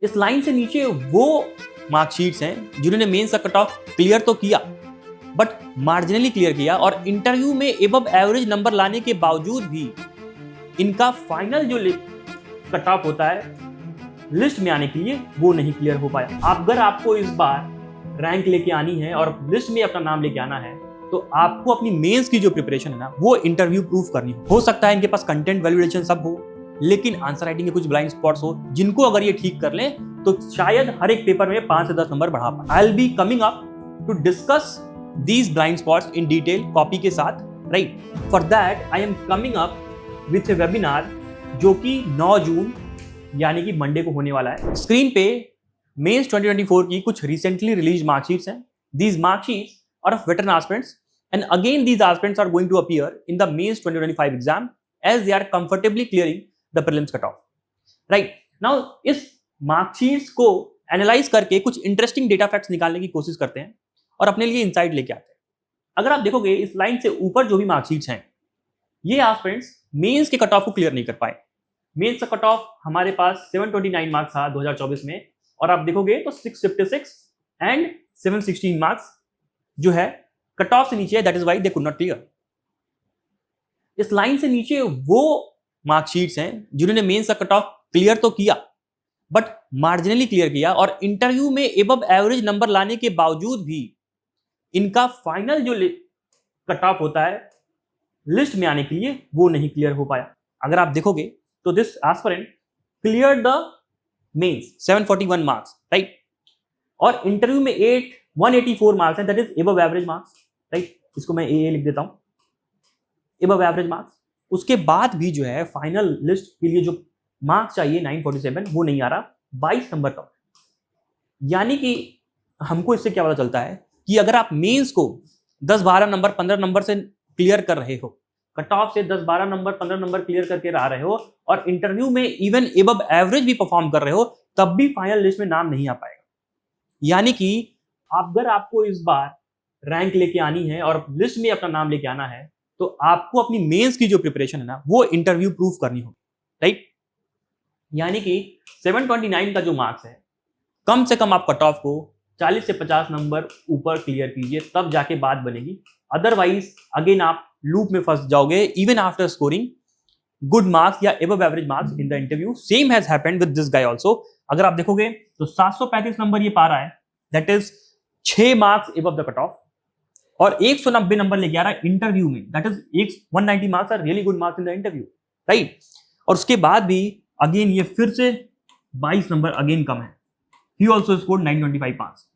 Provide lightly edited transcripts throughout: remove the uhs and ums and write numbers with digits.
इस लाइन से नीचे वो मार्कशीट्स हैं जिन्होंने मेंस का कट ऑफ क्लियर तो किया बट मार्जिनली क्लियर किया और इंटरव्यू में एबव एवरेज नंबर लाने के बावजूद भी इनका फाइनल जो कट ऑफ होता है लिस्ट में आने के लिए वो नहीं क्लियर हो पाया। अगर आपको इस बार रैंक लेके आनी है और लिस्ट में अपना नाम लेके आना है तो आपको अपनी मेंस की जो प्रिपरेशन है ना वो इंटरव्यू प्रूफ करनी हो सकता है इनके पास कंटेंट वैल्यूएशन सब हो लेकिन आंसर राइटिंग के कुछ ब्लाइंड स्पॉट्स हो जिनको अगर ये ठीक कर लें तो शायद हर एक पेपर में 5 से 10 नंबर बढ़ा पाए। I will be coming up to discuss these blind spots in detail copy के साथ, right. For that I am coming up with a webinar जो कि 9 जून यानी कि मंडे को होने वाला है। स्क्रीन पे मेंस 2024 की कुछ रिसेंटली रिलीज मार्कशीट्स हैं। These marksheets are of veteran aspirants and again these aspirants are going to appear in the mains 2025 exam as they are comfortably clearing the prelims cut off, right. Now इस marksheets को analyse करके कुछ interesting data facts निकालने की कोशिश करते हैं और अपने लिए इनसाइट लेके आते हैं। अगर आप देखोगे इस लाइन से ऊपर जो भी मार्कशीट्स हैं ये एस्पिरेंट्स मेंस के कट ऑफ को क्लियर नहीं कर पाए। मेंस का कट ऑफ हमारे पास 729 मार्क्स था 2024 में और आप देखोगे तो 656 एंड 716 मार्क्स जो है कट ऑफ से नीचे है, that is why they could not clear. इस लाइन से नीचे वो मार्कशीट्स हैं जिन्होंने मेंस का कट ऑफ क्लियर तो किया बट मार्जिनली क्लियर किया और इंटरव्यू में एबव एवरेज नंबर लाने के बावजूद भी इनका फाइनल जो कट ऑफ होता है लिस्ट में आने के लिए वो नहीं क्लियर हो पाया। अगर आप देखोगे तो this aspirant clear the mains 741 marks, right, और इंटरव्यू में 184 मार्क्स है, that is above average marks, right. इसको मैं ए लिख देता हूं, एबव एवरेज मार्क्स। उसके बाद भी जो है फाइनल लिस्ट के लिए जो मार्क्स चाहिए 947 वो नहीं आ रहा, 22 नंबर का। यानी कि हमको इससे क्या पता चलता है कि अगर आप मेंस को 10-12 नंबर 15 नंबर से क्लियर कर रहे हो, कट ऑफ से 10-12 नंबर 15 नंबर क्लियर करके आ रहे हो और इंटरव्यू में इवन एबव एवरेज भी परफॉर्म कर रहे हो तब भी फाइनल लिस्ट में नाम नहीं आ पाएगा। यानी कि अगर आपको इस बार रैंक लेके आनी है और लिस्ट में अपना नाम लेके आना है तो आपको अपनी मेंस की जो प्रिपरेशन है ना वो इंटरव्यू प्रूफ करनी होगी, राइट। यानी कि 729 का जो मार्क्स है कम से कम आप कट ऑफ को 40 से 50 नंबर ऊपर क्लियर कीजिए तब जाके बात बनेगी। अदरवाइज अगेन आप लूप में फंस जाओगे even after scoring good marks या above average marks in the interview. Same has happened with this guy also. अगर आप देखोगे तो 735 नंबर ये पा रहा है, that is 6 marks above the cut off और 190 नंबर लेके आ रहा है इंटरव्यू में, that is 190 marks are really good marks in the interview, right. और उसके बाद भी अगेन ये फिर से 22 नंबर अगेन कम है। He also scored 925 marks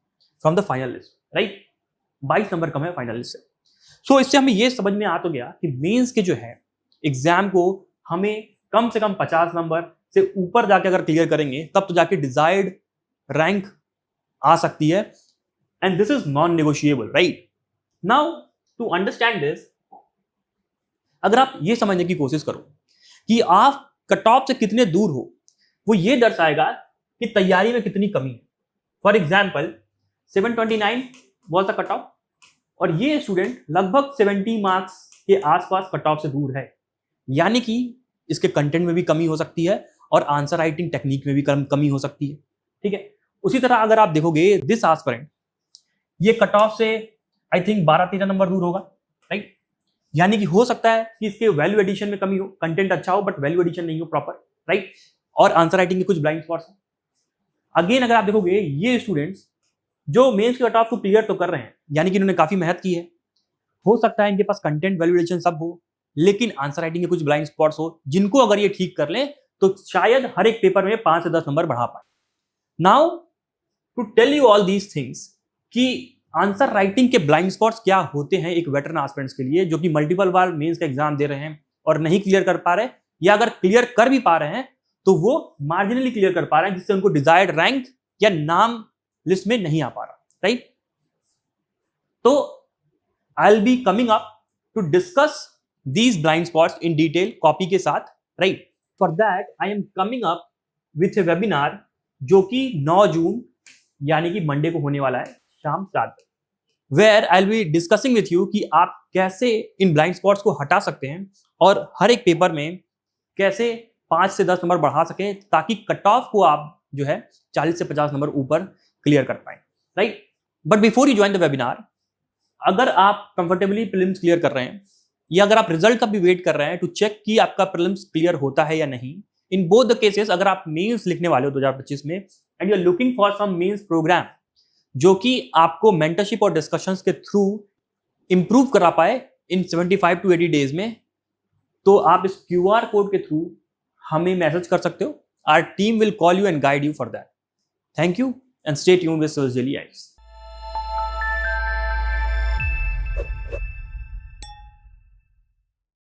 from the final list, right. 22 नंबर कम है फाइनल लिस्ट से। सो इससे हमें ये समझ में आ तो गया कि मेंस के जो है एग्जाम को हमें कम से कम 50 नंबर से ऊपर जाके अगर क्लियर करेंगे तब तो जाके डिजायर्ड रैंक आ सकती है and this is non negotiable, right. Now to understand this, अगर आप ये समझने की कोशिश करो कि आप कट ऑफ से कितने दूर हो वो ये दर्शाएगा कि तैयारी में कितनी कमी है। For example 729 was the cut off और ये स्टूडेंट लगभग 70 मार्क्स के आसपास कट ऑफ से दूर है। यानी कि इसके कंटेंट में भी कमी हो सकती है और आंसर राइटिंग टेक्निक में भी कमी हो सकती है, ठीक है। उसी तरह अगर आप देखोगे दिस एस्पिरेंट ये कट ऑफ से आई थिंक 12-13 नंबर दूर होगा, राइट। यानी कि हो सकता है कि इसके वैल्यू एडिशन में कमी हो, कंटेंट अच्छा हो बट वैल्यू एडिशन नहीं हो प्रॉपर, राइट। और आंसर राइटिंग के कुछ ब्लाइंड स्पॉट्स हैं। अगेन अगर आप देखोगे ये स्टूडेंट्स जो मेंस के कट ऑफ को क्लियर तो कर रहे हैं यानी कि इन्होंने काफी मेहनत की है, हो सकता है इनके पास कंटेंट वैल्यूएशन सब हो लेकिन आंसर राइटिंग के कुछ ब्लाइंड स्पॉट्स हो जिनको अगर ये ठीक कर लें तो शायद हर एक पेपर में 5 से 10 नंबर बढ़ा पाए। Now to tell you all these things कि आंसर राइटिंग के ब्लाइंड स्पॉट्स क्या होते हैं एक वेटरन एस्पिरेंट्स के लिए जो कि मल्टीपल बार मेंस का एग्जाम दे रहे हैं और नहीं क्लियर कर पा रहे, या अगर क्लियर कर भी पा रहे हैं तो वो मार्जिनली क्लियर कर पा रहे हैं जिससे उनको डिजायर्ड रैंक या नाम लिस्ट में नहीं आ पा रहा, राइट। तो I will be coming up to discuss these blind spots in detail copy के साथ, right. For that I am coming up with a webinar जो कि 9 जून यानी कि मंडे को होने वाला है शाम 7 बजे, where I will be discussing with you कि आप कैसे इन ब्लाइंड स्पॉट्स को हटा सकते हैं और हर एक पेपर में कैसे 5 से 10 नंबर बढ़ा सकें ताकि कट ऑफ को आप जो है 40 से 50 नंबर ऊपर क्लियर कर पाए, right. But before you join the webinar, अगर आप कंफर्टेबली प्रीलिम्स क्लियर कर रहे हैं या अगर आप रिजल्ट का भी वेट कर रहे हैं टू चेक कि आपका प्रीलिम्स क्लियर होता है या नहीं, इन बोथ द केसेस अगर आप मेंस लिखने वाले हो 2025 में and you are looking for some mains programme जो कि आपको मेंटरशिप और डिस्कशंस के थ्रू इंप्रूव करा पाए इन 75 टू 80 डेज में, तो आप इस QR कोड के थ्रू हमें मैसेज कर सकते हो. Our team will call you and guide you for that. Thank you and stay tuned with search daily eyes.